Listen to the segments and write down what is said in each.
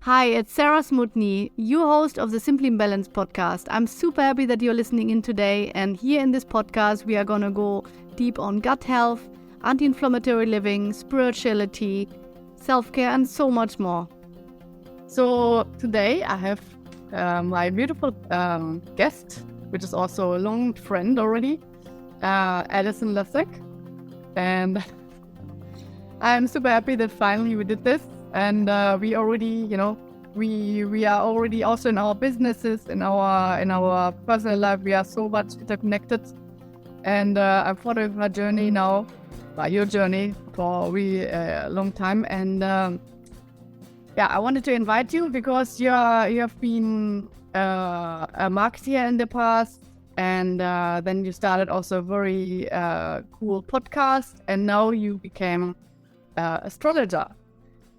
Hi, it's Sarah SMUTNY, your host of the Simply Balanced podcast. I'm super happy that you're listening in today. And here in this podcast, we are going to go deep on gut health, anti-inflammatory living, spirituality, self-care, and so much more. So today I have my beautiful guest, which is also a long friend already, Alison Lasek. And I'm super happy that finally we did this. And we already, we are already also in our businesses, in our personal life, we are so much interconnected. And I'm following her journey now, your journey for a really long time. And I wanted to invite you because you have been a marketer in the past, and then you started also a very cool podcast, and now you became astrologer.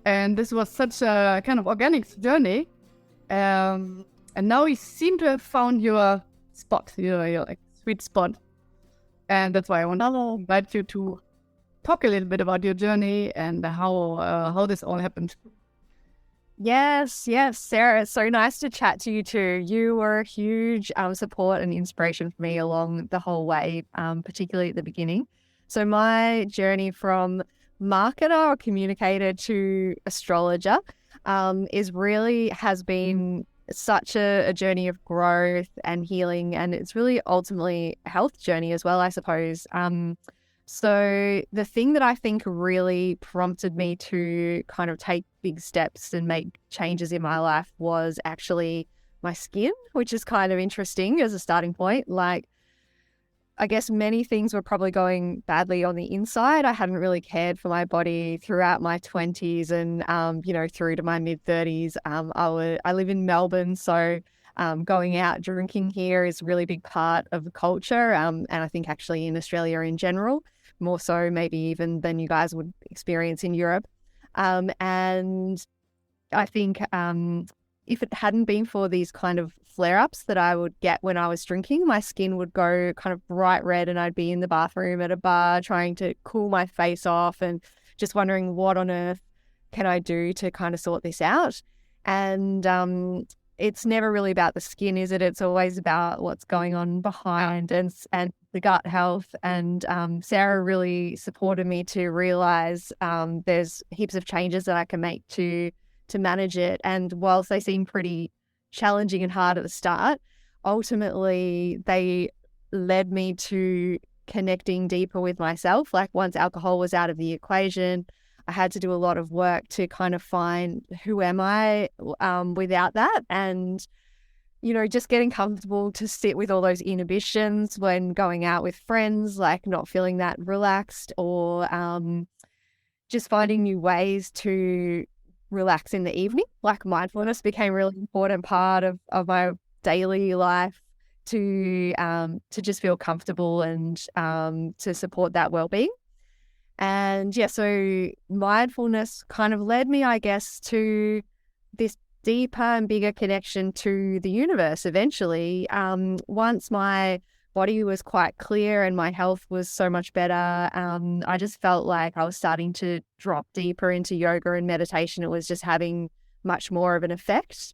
And this was such a kind of organic journey. And now you seem to have found your spot, your like sweet spot. And that's why I want to invite you to talk a little bit about your journey and how this all happened. Yes, Sarah. It's so nice to chat to you too. You were a huge support and inspiration for me along the whole way, particularly at the beginning. So my journey from marketer or communicator to astrologer has been such a journey of growth and healing, and it's really ultimately a health journey as well, I suppose. So the thing that I think really prompted me to kind of take big steps and make changes in my life was actually my skin, which is kind of interesting as a starting point. Like, I guess many things were probably going badly on the inside. I hadn't really cared for my body throughout my 20s and, through to my mid-30s. I live in Melbourne, so going out drinking here is a really big part of the culture, and I think actually in Australia in general, more so maybe even than you guys would experience in Europe. And I think if it hadn't been for these kind of flare-ups that I would get when I was drinking, my skin would go kind of bright red, and I'd be in the bathroom at a bar trying to cool my face off and just wondering what on earth can I do to kind of sort this out. And it's never really about the skin, is it? It's always about what's going on behind and the gut health. And Sarah really supported me to realize there's heaps of changes that I can make to manage it. And whilst they seem pretty challenging and hard at the start, ultimately they led me to connecting deeper with myself. Like, once alcohol was out of the equation, I had to do a lot of work to kind of find who am I without that. And, just getting comfortable to sit with all those inhibitions when going out with friends, like not feeling that relaxed, or just finding new ways to relax in the evening. Like, mindfulness became a really important part of my daily life to just feel comfortable and to support that well-being. And so mindfulness kind of led me, I guess, to this deeper and bigger connection to the universe eventually. Once my body was quite clear and my health was so much better, I just felt like I was starting to drop deeper into yoga and meditation. It was just having much more of an effect,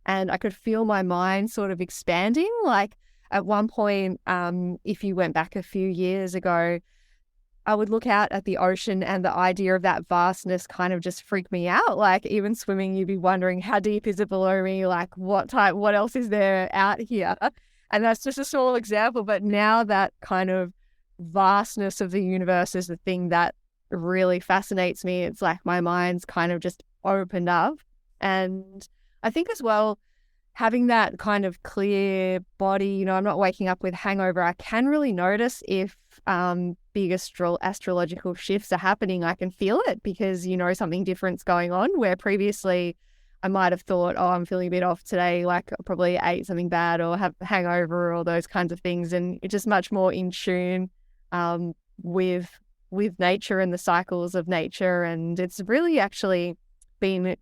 and I could feel my mind sort of expanding. Like, at one point, if you went back a few years ago, I would look out at the ocean, and the idea of that vastness kind of just freaked me out. Like, even swimming, you'd be wondering, how deep is it below me? Like, what else is there out here? And that's just a small example. But now that kind of vastness of the universe is the thing that really fascinates me. It's like my mind's kind of just opened up. And I think as well, having that kind of clear body, I'm not waking up with hangover. I can really notice if big astrological shifts are happening. I can feel it because, something different's going on, where previously I might have thought, oh, I'm feeling a bit off today, like I probably ate something bad or have a hangover or those kinds of things. And it's just much more in tune with nature and the cycles of nature. And it's really actually been,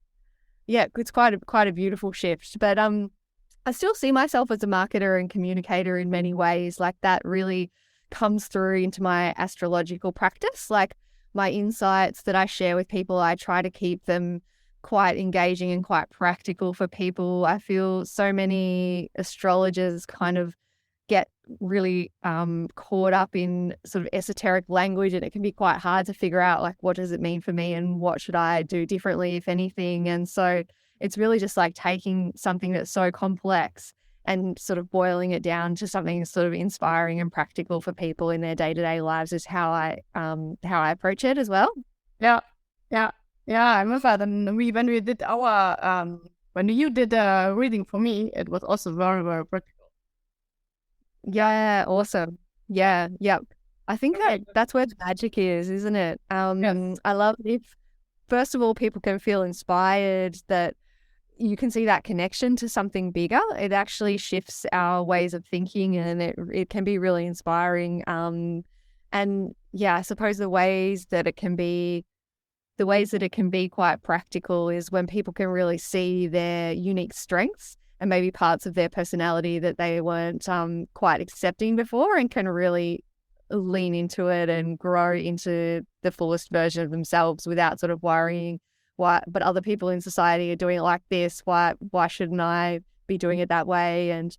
it's quite a beautiful shift. But I still see myself as a marketer and communicator in many ways. Like, that really comes through into my astrological practice. Like, my insights that I share with people, I try to keep them quite engaging and quite practical for people. I feel so many astrologers kind of get really caught up in sort of esoteric language, and it can be quite hard to figure out like, what does it mean for me and what should I do differently, if anything. And so it's really just like taking something that's so complex and sort of boiling it down to something sort of inspiring and practical for people in their day-to-day lives is how I approach it as well. Yeah. I remember when we did our when you did a reading for me, it was also very, very practical. Yeah, awesome. Yeah. I think that's where the magic is, isn't it? Yes. I love if, first of all, people can feel inspired, that you can see that connection to something bigger. It actually shifts our ways of thinking, and it can be really inspiring. And yeah, I suppose the ways that it can be quite practical is when people can really see their unique strengths and maybe parts of their personality that they weren't quite accepting before, and can really lean into it and grow into the fullest version of themselves without sort of worrying but other people in society are doing it like this. Why shouldn't I be doing it that way? And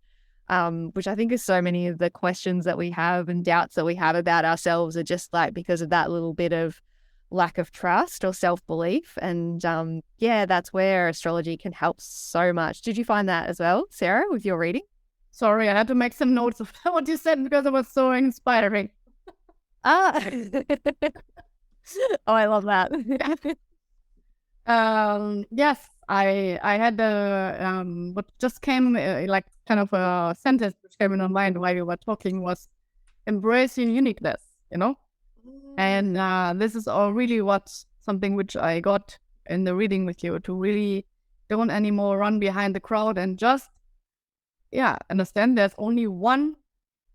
which I think is so many of the questions that we have and doubts that we have about ourselves are just like because of that little bit of lack of trust or self-belief. And that's where astrology can help so much. Did you find that as well, Sarah, with your reading? Sorry, I had to make some notes of what you said because it was so inspiring. Oh, I love that. Yes, I had what just came like kind of a sentence which came in my mind while you were talking was embrace your uniqueness, And this is all really something which I got in the reading with you, to really don't anymore run behind the crowd and just, understand there's only one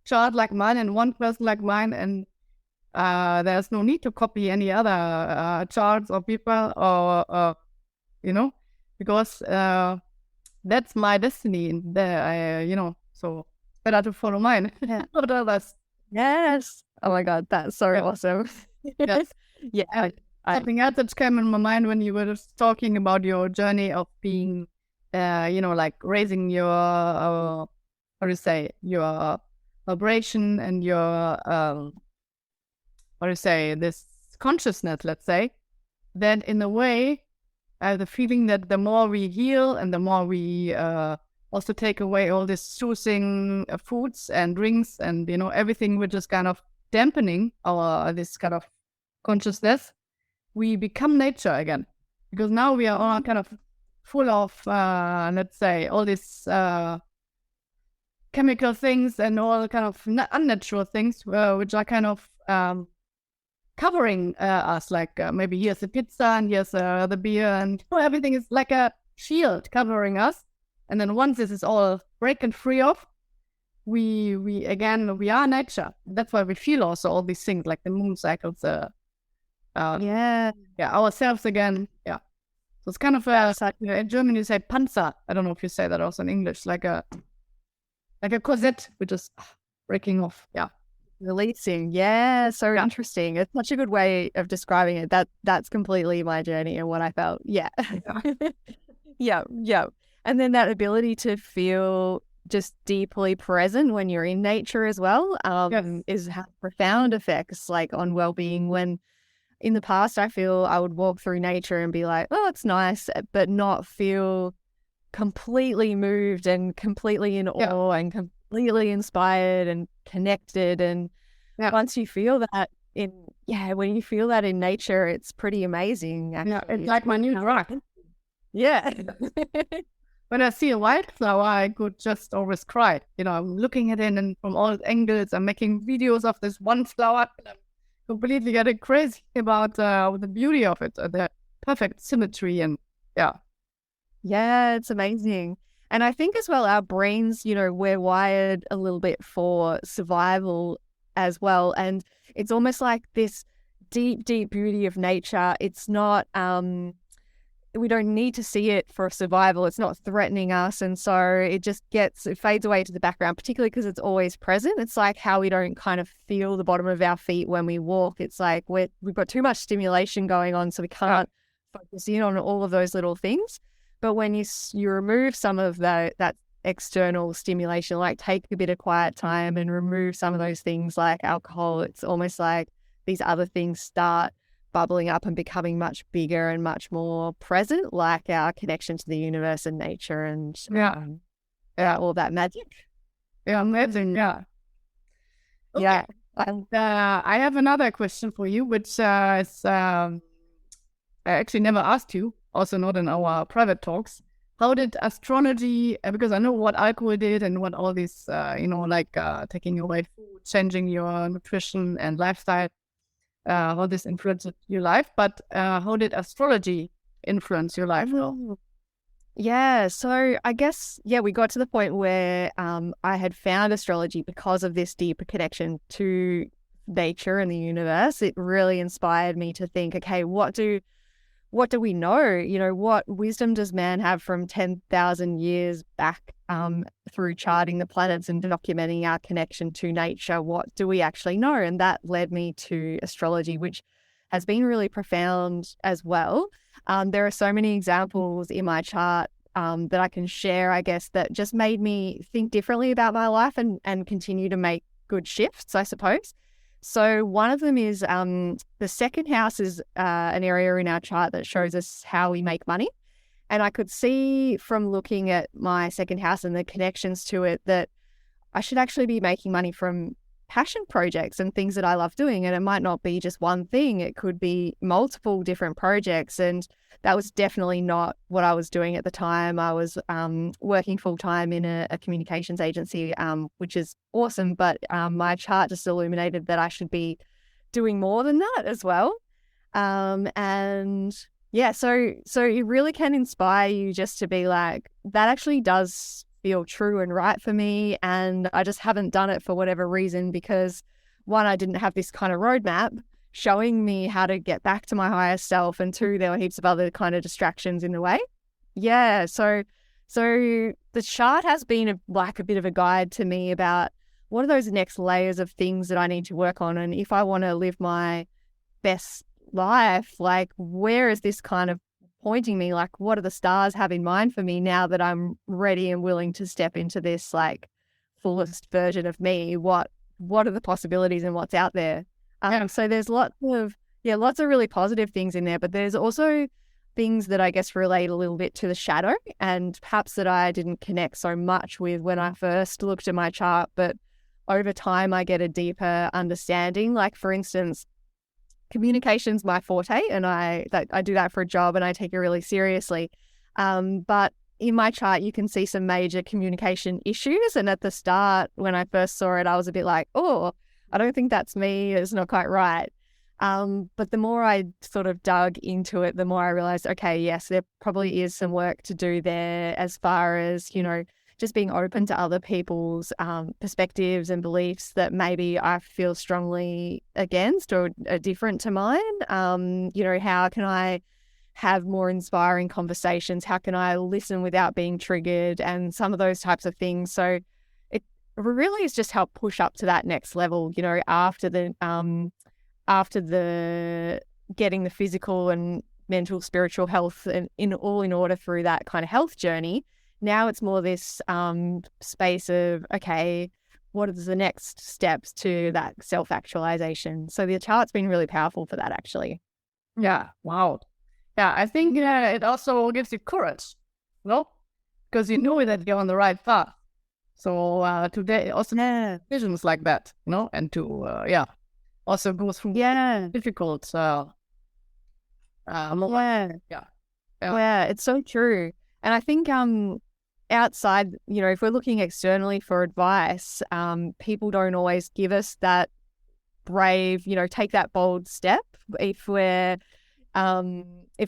chart like mine and one person like mine, and there's no need to copy any other charts or people or, because that's my destiny. And so it's better to follow mine, not others. Yes. Oh my God, that's so awesome. Yes. Yeah. Something else that came in my mind when you were just talking about your journey of being, like raising your, your vibration and your, this consciousness, let's say, that in a way, I have the feeling that the more we heal and the more we also take away all this soothing foods and drinks and, everything which is kind of dampening this kind of consciousness, we become nature again. Because now we are all kind of full of, let's say, all these chemical things and all kind of unnatural things, which are kind of covering us. Like maybe here's the pizza and here's the beer, and everything is like a shield covering us. And then once this is all breaking free of, we are nature. That's why we feel also all these things like the moon cycles. Ourselves again. Yeah. So it's kind of in German you say Panzer. I don't know if you say that also in English, like a corset, which is breaking off. Yeah. Releasing. Yeah. So interesting. It's such a good way of describing it. That's completely my journey and what I felt. Yeah. Yeah. And then that ability to feel just deeply present when you're in nature as well is have profound effects like on well-being. When in the past I feel I would walk through nature and be like, oh, it's nice, but not feel completely moved and completely in awe and completely inspired and connected. And once you feel that when you feel that in nature, it's pretty amazing. Actually. Yeah, it's like my new drug. Yeah. When I see a wildflower, I could just always cry. I'm looking at it and from all angles, I'm making videos of this one flower. And I'm completely getting crazy about the beauty of it, the perfect symmetry, and Yeah, it's amazing. And I think as well, our brains, we're wired a little bit for survival as well. And it's almost like this deep, deep beauty of nature. It's not, we don't need to see it for survival. It's not threatening us. And so it fades away to the background, particularly because it's always present. It's like how we don't kind of feel the bottom of our feet when we walk. It's like we've got too much stimulation going on, so we can't focus in on all of those little things. But when you remove some of that external stimulation, like take a bit of quiet time and remove some of those things like alcohol, it's almost like these other things start bubbling up and becoming much bigger and much more present, like our connection to the universe and nature and all that magic. Yeah, amazing. Yeah. Okay. Yeah. And I have another question for you, which is I actually never asked you, also not in our private talks. How did astrology, because I know what alcohol did and what all these, taking away food, changing your nutrition and lifestyle, how this influenced your life. But how did astrology influence your life? Yeah, so I guess, we got to the point where I had found astrology because of this deeper connection to nature and the universe. It really inspired me to think, okay, what do we know? What wisdom does man have from 10,000 years back through charting the planets and documenting our connection to nature? What do we actually know? And that led me to astrology, which has been really profound as well. There are so many examples in my chart that I can share, I guess, that just made me think differently about my life and continue to make good shifts, I suppose. So one of them is the second house is an area in our chart that shows us how we make money. And I could see from looking at my second house and the connections to it that I should actually be making money from passion projects and things that I love doing. And it might not be just one thing. It could be multiple different projects. And that was definitely not what I was doing at the time. I was working full-time in a communications agency, which is awesome. But my chart just illuminated that I should be doing more than that as well. So it really can inspire you just to be like, that actually does feel true and right for me. And I just haven't done it for whatever reason, because one, I didn't have this kind of roadmap showing me how to get back to my higher self. And two, there were heaps of other kind of distractions in the way. Yeah. So the chart has been a bit of a guide to me about what are those next layers of things that I need to work on. And if I want to live my best life, like, where is this kind of pointing me? Like, what do the stars have in mind for me now that I'm ready and willing to step into this like fullest version of me? What are the possibilities and what's out there? So there's lots of really positive things in there, but there's also things that I guess relate a little bit to the shadow and perhaps that I didn't connect so much with when I first looked at my chart. But over time, I get a deeper understanding. Like, for instance, communication's my forte, and I do that for a job and I take it really seriously. But in my chart, you can see some major communication issues. And at the start, when I first saw it, I was a bit like, oh, I don't think that's me. It's not quite right. But the more I sort of dug into it, the more I realized, okay, yes, there probably is some work to do there as far as, just being open to other people's perspectives and beliefs that maybe I feel strongly against or are different to mine. How can I have more inspiring conversations? How can I listen without being triggered? And some of those types of things. So it really has just helped push up to that next level, after the getting the physical and mental, spiritual health and in order through that kind of health journey. Now it's more this space of, okay, what are the next steps to that self-actualization? So the chart's been really powerful for that, actually. Yeah. Wow. Yeah. I think it also gives you courage, no? Because you know that you're on the right path. So today also visions like that, and to, also go through difficult moments. Yeah, it's so true. And I think outside, if we're looking externally for advice, people don't always give us that brave, take that bold step. If we're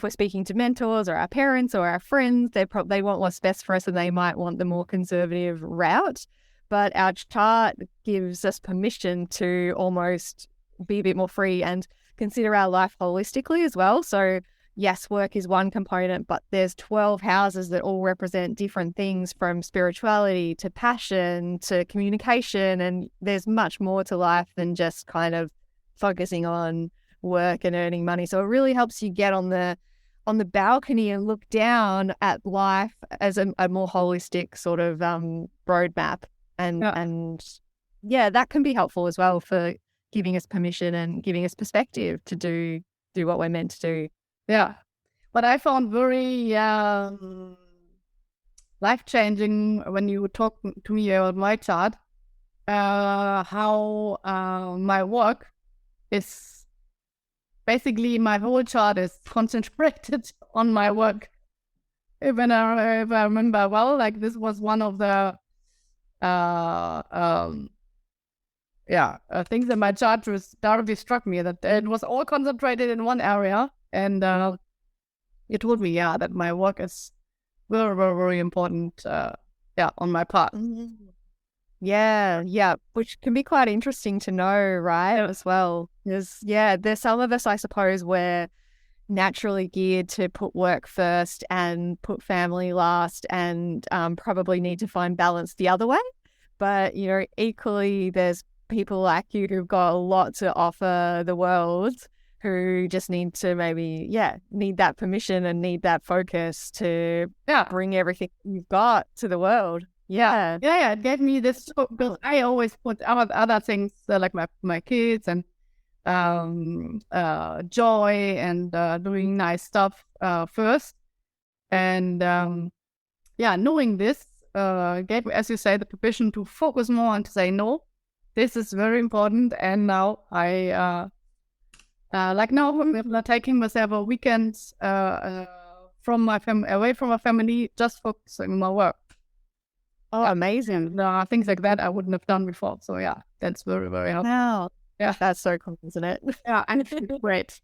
speaking to mentors or our parents or our friends, they want what's best for us and they might want the more conservative route. But our chart gives us permission to almost be a bit more free and consider our life holistically as well. So yes, work is one component, but there's 12 houses that all represent different things, from spirituality to passion to communication. And there's much more to life than just kind of focusing on work and earning money. So it really helps you get on the on the balcony and look down at life as a more holistic sort of roadmap. And yeah, that can be helpful as well for giving us permission and giving us perspective to do what we're meant to do. Yeah. But I found very life-changing when you talk to me about my chart, how my work is basically, my whole chart is concentrated on my work. If I remember well, like this was one of the things in my chart was directly struck me, that it was all concentrated in one area, and it told me that my work is very, very, very important on my part. Yeah, which can be quite interesting to know, right? As well. There's some of us, I suppose, we're naturally geared to put work first and put family last, and probably need to find balance the other way. But, you know, equally, there's people like you who've got a lot to offer the world, who just need to maybe, need that permission and need that focus to bring everything you've got to the world. Yeah. It gave me this, because I always put other things like my kids and joy and doing nice stuff first. And knowing this gave me, as you say, the permission to focus more and to say, no, this is very important. And now I I'm taking myself a weekend from my away from my family, just focusing on my work. Oh, amazing. Things like that I wouldn't have done before. So that's very, very helpful. Wow. Yeah, that's so cool, isn't it? Yeah, and it's great.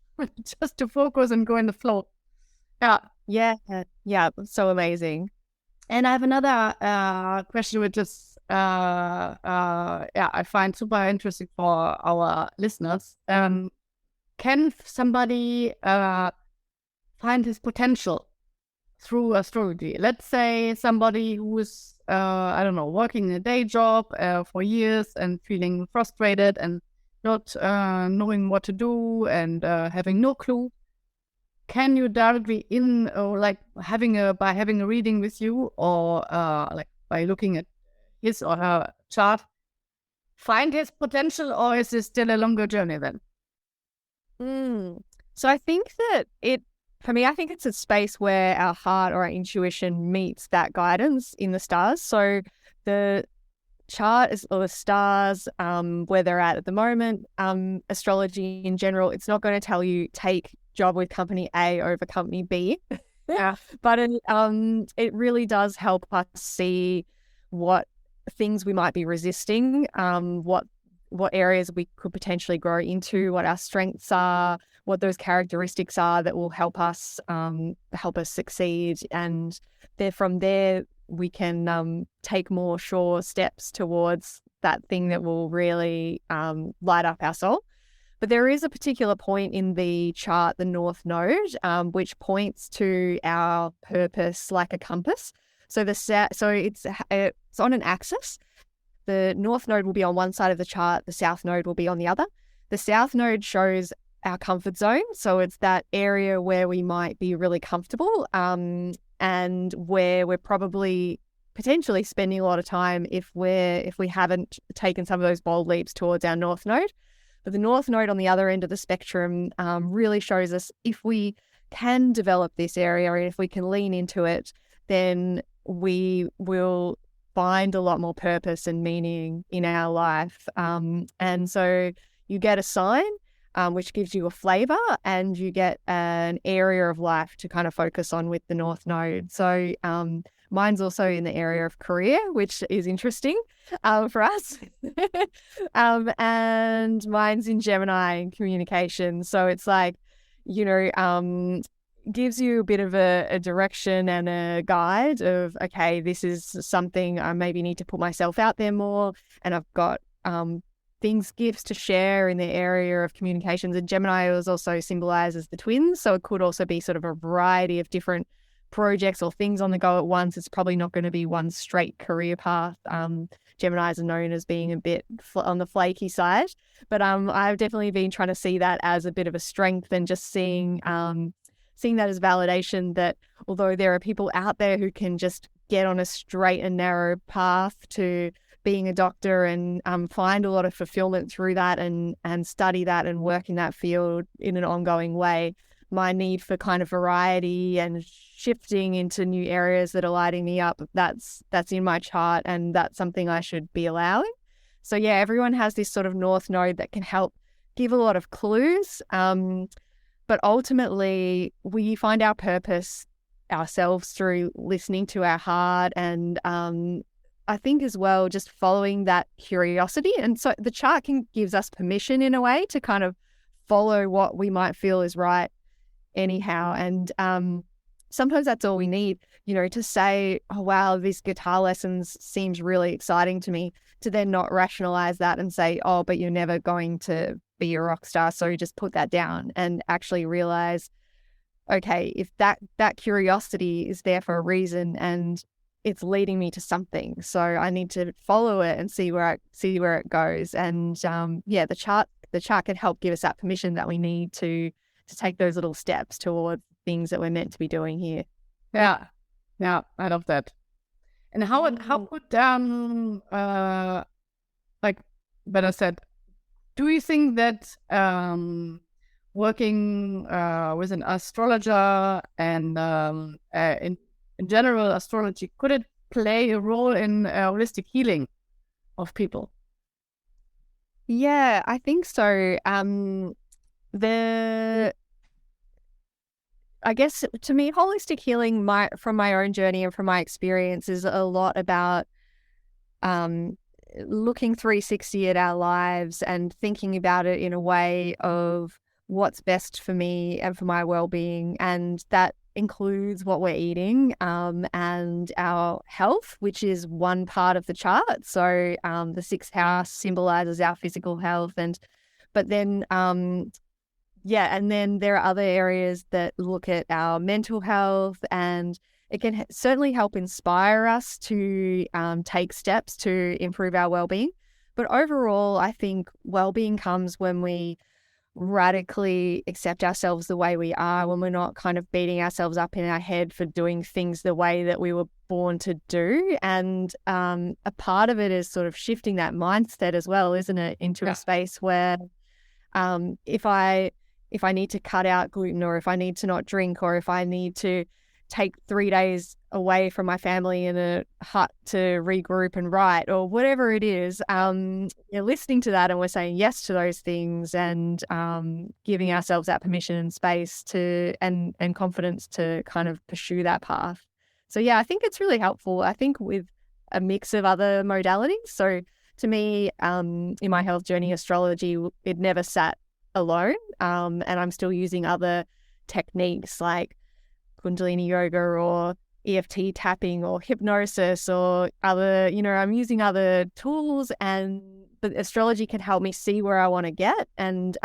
Just to focus and go in the flow. Yeah, so amazing. And I have another question, which is I find super interesting for our listeners. Can somebody find his potential through astrology? Let's say somebody who is, working a day job for years and feeling frustrated and not knowing what to do and having no clue. Can you directly by having a reading with you, or by looking at his or her chart, find his potential, or is this still a longer journey then? So I think that for me, I think it's a space where our heart or our intuition meets that guidance in the stars. So the chart or the stars, where they're at the moment, astrology in general, it's not going to tell you take job with company A over company B. But it really does help us see what things we might be resisting, what areas we could potentially grow into, what our strengths are, what those characteristics are that will help us succeed. And from there, we can take more sure steps towards that thing that will really light up our soul. But there is a particular point in the chart, the North Node, which points to our purpose like a compass. So it's on an axis. The North Node will be on one side of the chart. The South Node will be on the other. The South Node shows our comfort zone. So it's that area where we might be really comfortable, and where we're probably potentially spending a lot of time if we haven't taken some of those bold leaps towards our North Node. But the North Node on the other end of the spectrum really shows us if we can develop this area and if we can lean into it, then we will find a lot more purpose and meaning in our life. And so you get a sign, which gives you a flavor, and you get an area of life to kind of focus on with the North Node. So mine's also in the area of career, which is interesting for us. And mine's in Gemini and communication. So it's like, gives you a bit of a direction and a guide of, okay, this is something I maybe need to put myself out there more. And I've got gifts to share in the area of communications. And Gemini was also symbolized as the twins. So it could also be sort of a variety of different projects or things on the go at once. It's probably not going to be one straight career path. Geminis are known as being a bit on the flaky side, but I've definitely been trying to see that as a bit of a strength and just seeing seeing that as validation that although there are people out there who can just get on a straight and narrow path to being a doctor and find a lot of fulfillment through that and study that and work in that field in an ongoing way, my need for kind of variety and shifting into new areas that are lighting me up, that's in my chart, and that's something I should be allowing. So yeah, everyone has this sort of north node that can help give a lot of clues. But ultimately, we find our purpose ourselves through listening to our heart, and I think as well, just following that curiosity. And so the chart gives us permission in a way to kind of follow what we might feel is right anyhow. And sometimes that's all we need, to say, oh, wow, this guitar lessons seems really exciting to me, to then not rationalize that and say, oh, but you're never going to be a rock star. So you just put that down and actually realize, okay, if that curiosity is there for a reason and it's leading me to something, so I need to follow it and see where it goes. And the chart can help give us that permission that we need to take those little steps towards things that we're meant to be doing here. Yeah, I love that. And how would like Better said, do you think that working with an astrologer and in general astrology, could it play a role in holistic healing of people? Yeah, I think so. I guess to me, holistic healing, from my own journey and from my experience, is a lot about looking 360 at our lives and thinking about it in a way of what's best for me and for my well-being, and that includes what we're eating and our health, which is one part of the chart. So the sixth house symbolizes our physical health, and then there are other areas that look at our mental health, and it can certainly help inspire us to take steps to improve our well-being. But overall, I think well-being comes when we radically accept ourselves the way we are, when we're not kind of beating ourselves up in our head for doing things the way that we were born to do. And a part of it is sort of shifting that mindset as well, isn't it, into a space where if I need to cut out gluten, or if I need to not drink, or if I need to take 3 days away from my family in a hut to regroup and write, or whatever it is, you're listening to that and we're saying yes to those things, and giving ourselves that permission and space to and confidence to kind of pursue that path. So yeah, I think it's really helpful. I think with a mix of other modalities. So to me, in my health journey, astrology, it never sat alone, and I'm still using other techniques like Kundalini yoga or EFT tapping or hypnosis or other, I'm using other tools, but astrology can help me see where I want to get and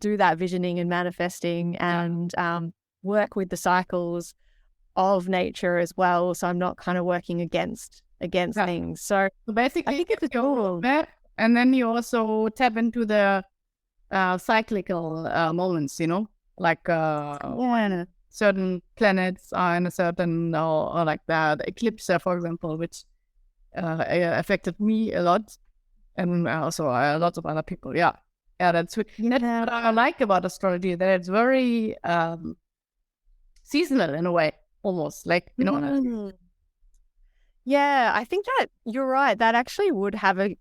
do that visioning and manifesting, and work with the cycles of nature as well. So I'm not kind of working against things. So basically, I think it's cool. And then you also tap into the cyclical moments, like certain planets are in a certain, or like the eclipse, for example, which affected me a lot, and also lots of other people. Yeah, that's what I like about astrology, that it's very seasonal in a way, almost like, Yeah, I think that you're right. That actually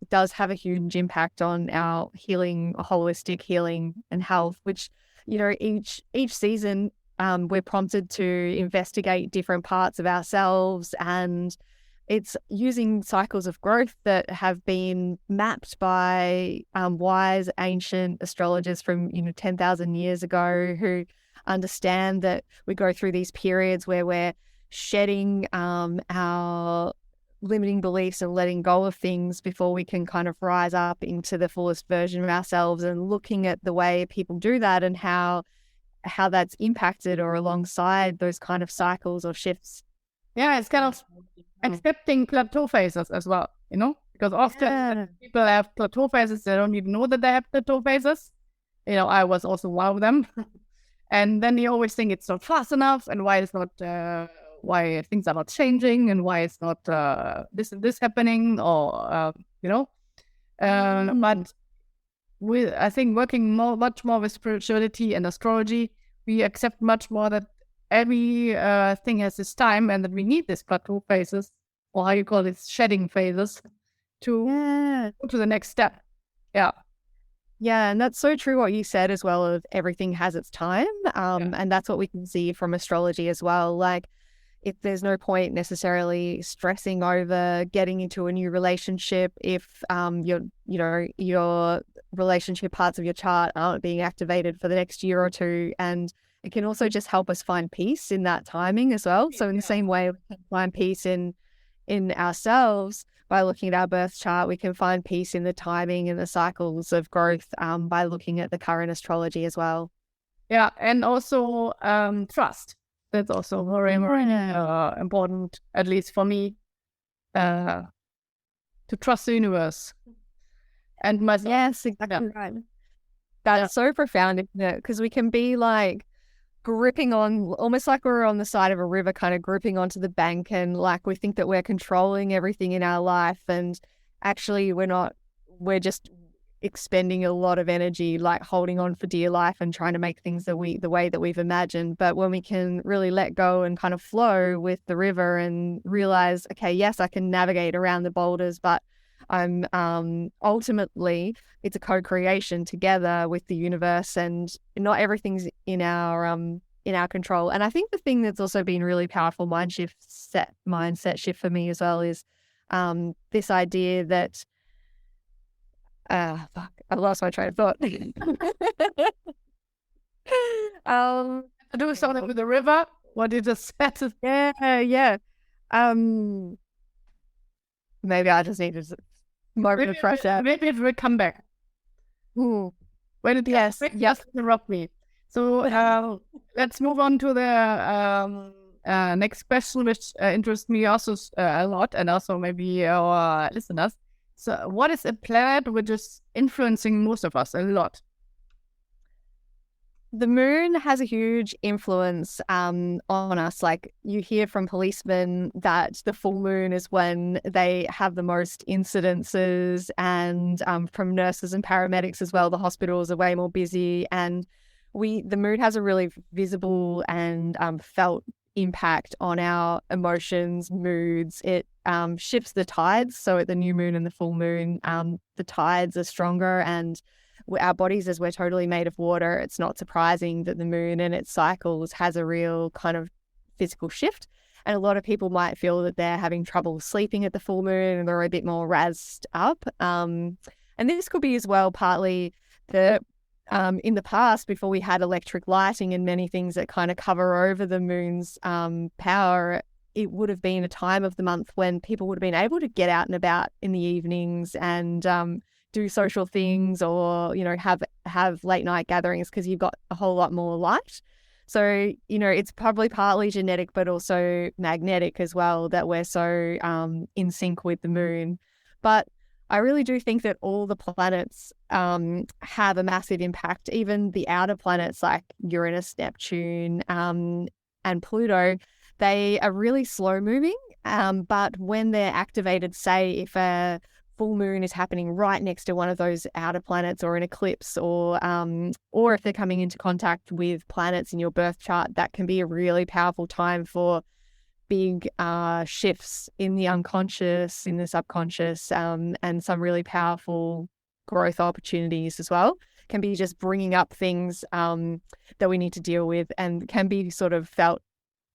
does have a huge impact on our healing, holistic healing and health, which, each season we're prompted to investigate different parts of ourselves, and it's using cycles of growth that have been mapped by wise ancient astrologers from 10,000 years ago, who understand that we go through these periods where we're shedding our limiting beliefs and letting go of things before we can kind of rise up into the fullest version of ourselves, and looking at the way people do that and how that's impacted or alongside those kind of cycles or shifts. Yeah, it's kind of accepting plateau phases as well, because often people have plateau phases, they don't even know that they have plateau phases. I was also one of them. And then you always think it's not fast enough, and why it's not, why things are not changing, and why it's not this and this happening, or But I think working much more with spirituality and astrology, we accept much more that every thing has this time, and that we need these plateau phases, or how you call it, shedding phases, to go to the next step. Yeah. Yeah, and that's so true what you said as well, of everything has its time. And that's what we can see from astrology as well. Like, if there's no point necessarily stressing over getting into a new relationship if your relationship parts of your chart aren't being activated for the next year or two. And it can also just help us find peace in that timing as well. So in the same way we can find peace in ourselves by looking at our birth chart, we can find peace in the timing and the cycles of growth by looking at the current astrology as well. Yeah, and also trust. That's also very, very important, at least for me, to trust the universe and myself. Yes, exactly right. That's so profound, isn't it? Because we can be like gripping on, almost like we're on the side of a river, kind of gripping onto the bank, and like we think that we're controlling everything in our life, and actually we're not. We're just expending a lot of energy, like holding on for dear life and trying to make things the way that we've imagined. But when we can really let go and kind of flow with the river and realize, okay, yes, I can navigate around the boulders, but I'm ultimately it's a co-creation together with the universe, and not everything's in our control. And I think the thing that's also been really powerful mindset shift for me as well is this idea that I lost my train of thought. To do something with the river. What you just said. Yeah. Maybe I just needed a moment of fresh air. Maybe it will come back. Ooh. When it just interrupt me. So let's move on to the next question, which interests me also a lot, and also maybe our listeners. So what is a planet which is influencing most of us a lot? The moon has a huge influence on us. Like, you hear from policemen that the full moon is when they have the most incidences, and from nurses and paramedics as well, the hospitals are way more busy. And the moon has a really visible and felt impact on our emotions, moods. It shifts the tides. So at the new moon and the full moon, the tides are stronger, and our bodies, as we're totally made of water, it's not surprising that the moon and its cycles has a real kind of physical shift. And a lot of people might feel that they're having trouble sleeping at the full moon, and they're a bit more razzed up. And this could be as well partly the in the past, before we had electric lighting and many things that kind of cover over the moon's power, it would have been a time of the month when people would have been able to get out and about in the evenings and do social things, or have late night gatherings, because you've got a whole lot more light. So it's probably partly genetic but also magnetic as well, that we're so in sync with the moon. But I really do think that all the planets have a massive impact. Even the outer planets like Uranus, Neptune, and Pluto, they are really slow moving. But when they're activated, say if a full moon is happening right next to one of those outer planets, or an eclipse, or if they're coming into contact with planets in your birth chart, that can be a really powerful time for big shifts in the unconscious, in the subconscious, and some really powerful growth opportunities as well. Can be just bringing up things that we need to deal with, and can be sort of felt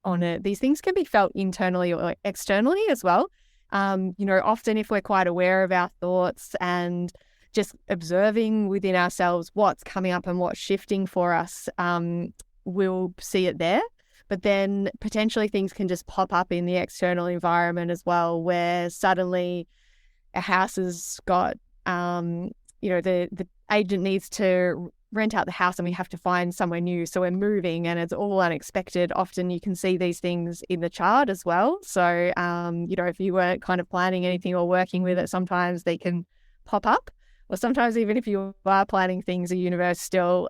on it. These things can be felt internally or externally as well. Often if we're quite aware of our thoughts and just observing within ourselves what's coming up and what's shifting for us, we'll see it there. But then potentially things can just pop up in the external environment as well, where suddenly a house has got, the agent needs to rent out the house and we have to find somewhere new. So we're moving and it's all unexpected. Often you can see these things in the chart as well. So, if you weren't kind of planning anything or working with it, sometimes they can pop up. or sometimes even if you are planning things, the universe still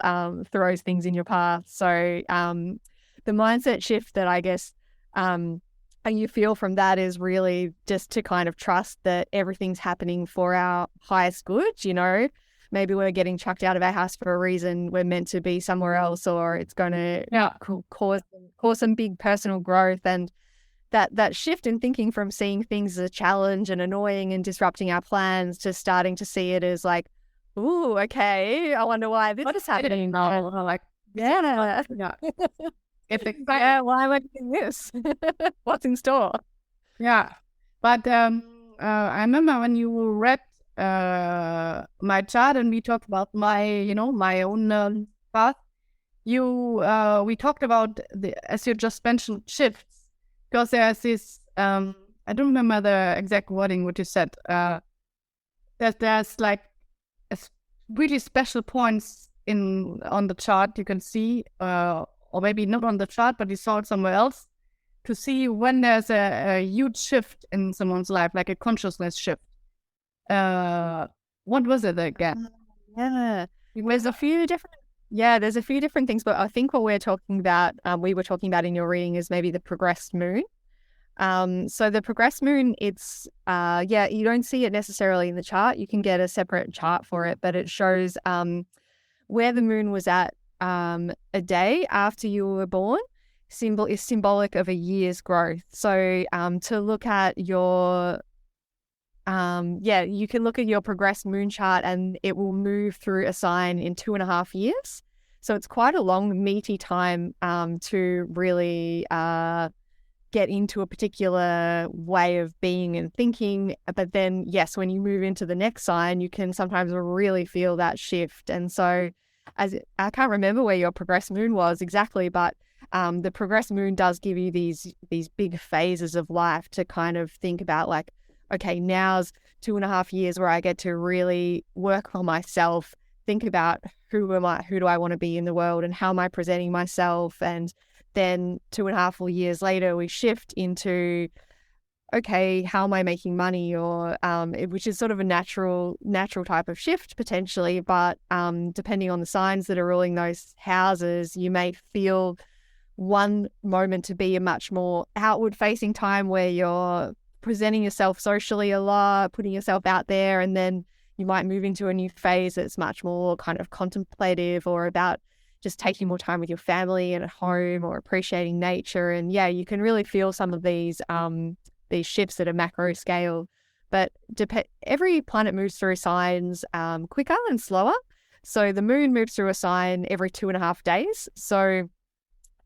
throws things in your path. So the mindset shift that I guess and you feel from that is really just to kind of trust that everything's happening for our highest good. Maybe we're getting chucked out of our house for a reason. We're meant to be somewhere else, or it's going to cause some big personal growth. And that shift in thinking from seeing things as a challenge and annoying and disrupting our plans to starting to see it as like, ooh, okay, I wonder why this is happening. Like, yeah. Yeah, why am I doing this? What's in store? Yeah, but I remember when you read my chart and we talked about my own path. We talked about as you just mentioned, shifts, because there's this. I don't remember the exact wording what you said. There's like really special points on the chart you can see. Or maybe not on the chart, but you saw it somewhere else, to see when there's a huge shift in someone's life, like a consciousness shift. What was it again? There's a few different things, but I think what we're talking about, we were talking about in your reading, is maybe the progressed moon. So the progressed moon, it's, you don't see it necessarily in the chart. You can get a separate chart for it, but it shows where the moon was at a day after you were born is symbolic of a year's growth. So to look at your you can look at your progressed moon chart and it will move through a sign in 2.5 years. So it's quite a long, meaty time to really get into a particular way of being and thinking. But then, yes, when you move into the next sign, you can sometimes really feel that shift. And so I can't remember where your progressed moon was exactly, but the progressed moon does give you these big phases of life to kind of think about, like, okay, now's 2.5 years where I get to really work on myself, think about who do I want to be in the world, and how am I presenting myself. And then 2.5 years later, we shift into, okay, how am I making money? Or which is sort of a natural type of shift potentially, but depending on the signs that are ruling those houses, you may feel one moment to be a much more outward facing time where you're presenting yourself socially a lot, putting yourself out there, and then you might move into a new phase that's much more kind of contemplative, or about just taking more time with your family and at home, or appreciating nature. And yeah, you can really feel some of these shifts at a macro scale. But every planet moves through signs quicker and slower. So the moon moves through a sign every 2.5 days. So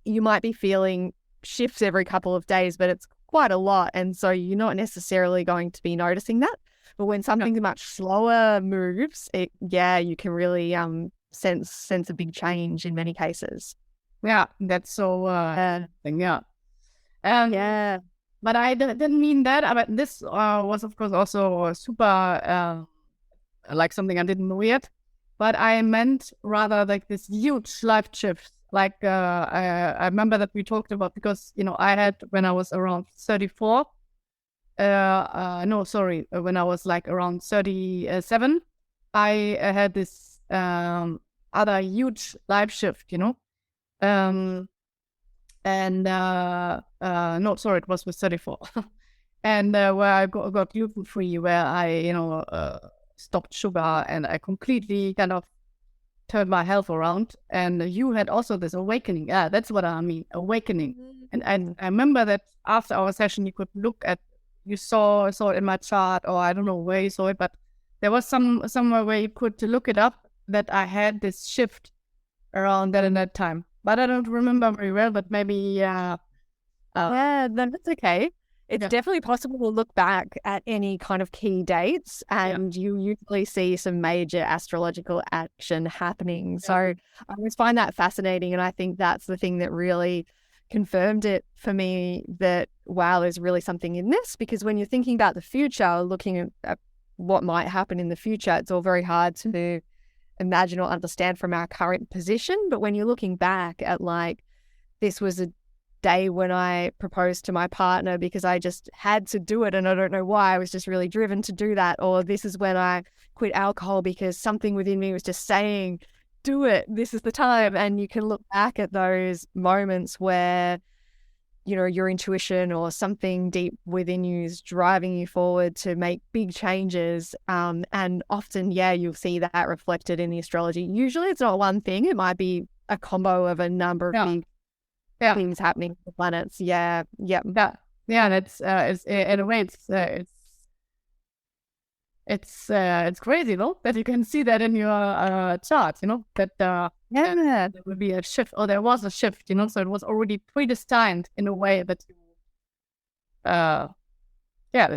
you might be feeling shifts every couple of days, but it's quite a lot. And so you're not necessarily going to be noticing that. But when something much slower moves, you can really sense a big change in many cases. Yeah, that's so But I didn't mean that. But this was, of course, also super like something I didn't know yet. But I meant rather like this huge life shift. Like I remember that we talked about, because I had, when I was around 34. When I was like around 37, I had this other huge life shift, it was with 34. And where I got gluten free, where I stopped sugar, and I completely kind of turned my health around. And you had also this awakening. Yeah, that's what I mean, awakening. And I remember that after our session, you could look at, you saw it in my chart, or I don't know where you saw it, but there was somewhere where you could look it up, that I had this shift around that in that time. But I don't remember very well, but maybe that's okay. It's definitely possible to look back at any kind of key dates, and you usually see some major astrological action happening. So I always find that fascinating, and I think that's the thing that really confirmed it for me, that wow, there's really something in this. Because when you're thinking about the future, looking at what might happen in the future, it's all very hard to imagine or understand from our current position. But when you're looking back at, like, this was day when I proposed to my partner because I just had to do it and I don't know why. I was just really driven to do that. Or this is when I quit alcohol because something within me was just saying, do it, this is the time. And you can look back at those moments where, you know, your intuition or something deep within you is driving you forward to make big changes. And often, you'll see that reflected in the astrology. Usually it's not one thing. It might be a combo of a number of big things happening with the planets. Yeah. And it's in a way it's crazy, no? That you can see that in your chart, you know, that there will be a shift, or there was a shift, you know, so it was already predestined in a way that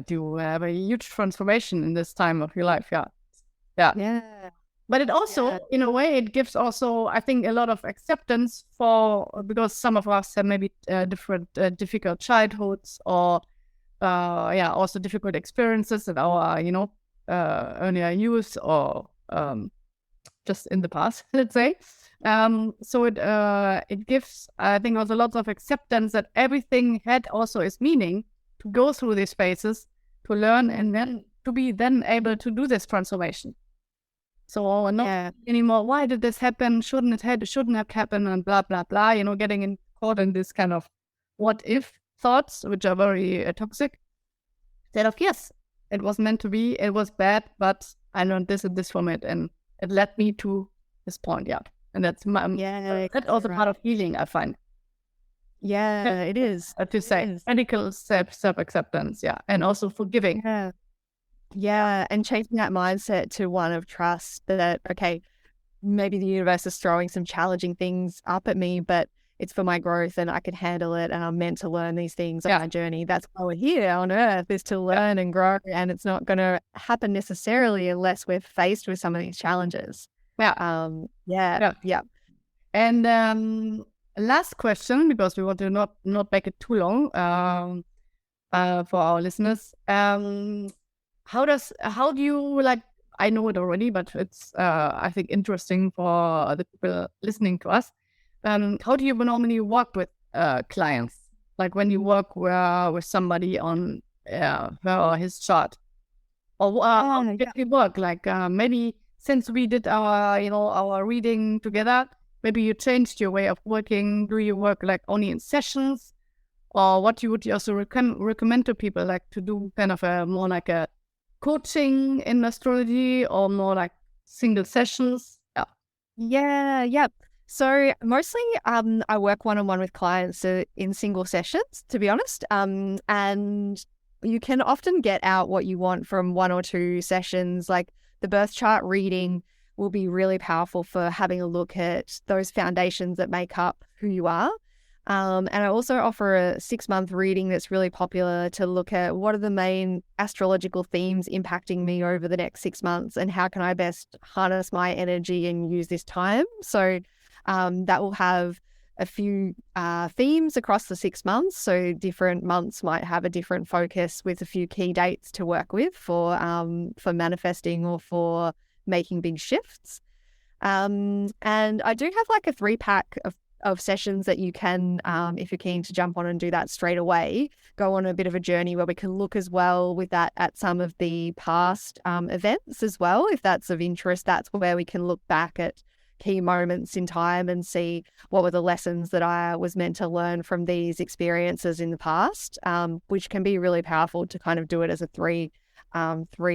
you have a huge transformation in this time of your life. But it also, in a way, it gives also, I think, a lot of acceptance because some of us have maybe different difficult childhoods or also difficult experiences in our, earlier youth or just in the past, let's say. So it gives, I think, also lots of acceptance that everything had also its meaning to go through these phases, to learn, and then to be then able to do this transformation. So not anymore, why did this happen? Shouldn't have happened, and blah, blah, blah, you know, getting caught in this kind of what if thoughts, which are very toxic. Instead of, yes, it was meant to be, it was bad, but I learned this and this from it, and it led me to this point, And that's that's also part of healing, I find. Yeah, it is. To say, radical self-acceptance, and also forgiving. Yeah, and changing that mindset to one of trust that, okay, maybe the universe is throwing some challenging things up at me, but it's for my growth and I can handle it and I'm meant to learn these things on my journey. That's why we're here on earth, is to learn and grow, and it's not going to happen necessarily unless we're faced with some of these challenges. And last question, because we want to not make it too long for our listeners. How do you, like, I know it already, but it's I think interesting for the people listening to us. How do you normally work with clients? Like when you work with somebody on her or his chart, or how do you work? Like maybe since we did our reading together, maybe you changed your way of working. Do you work like only in sessions, or what you would also recommend to people, like to do kind of more like a coaching in astrology, or more like single sessions? So mostly I work one-on-one with clients in single sessions, to be honest. And you can often get out what you want from one or two sessions. Like the birth chart reading will be really powerful for having a look at those foundations that make up who you are. And I also offer a 6-month reading that's really popular to look at what are the main astrological themes impacting me over the next 6 months, and how can I best harness my energy and use this time. So that will have a few themes across the 6 months. So different months might have a different focus with a few key dates to work with for manifesting or for making big shifts. And I do have like a 3-pack of sessions that you can, if you're keen to jump on and do that straight away, go on a bit of a journey where we can look as well with that at some of the past events as well. If that's of interest, that's where we can look back at key moments in time and see what were the lessons that I was meant to learn from these experiences in the past, which can be really powerful to kind of do it as a three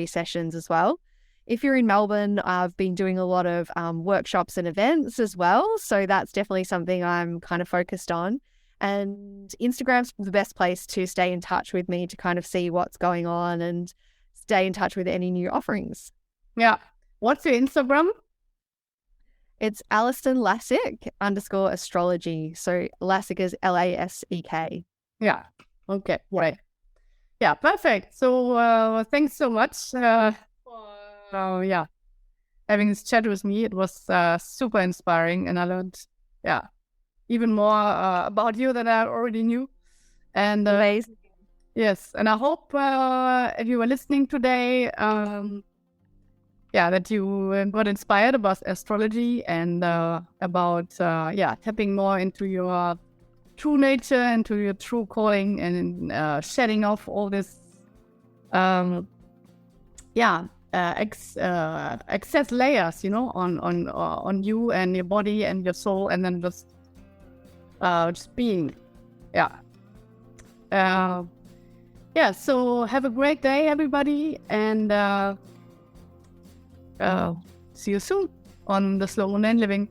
sessions as well. If you're in Melbourne, I've been doing a lot of workshops and events as well. So that's definitely something I'm kind of focused on. And Instagram's the best place to stay in touch with me, to kind of see what's going on and stay in touch with any new offerings. Yeah. What's your Instagram? It's Alison Lasek _astrology. So Lasek is Lasek. Yeah. Okay. Right. Yeah. Perfect. So thanks so much having this chat with me. It was super inspiring, and I learned even more about you than I already knew. And amazing. Yes, and I hope if you were listening today, that you got inspired about astrology and about tapping more into your true nature and to your true calling, and shedding off all this excess layers, on you and your body and your soul, and then just being. So have a great day, everybody, and see you soon on the Slow Mundane Living.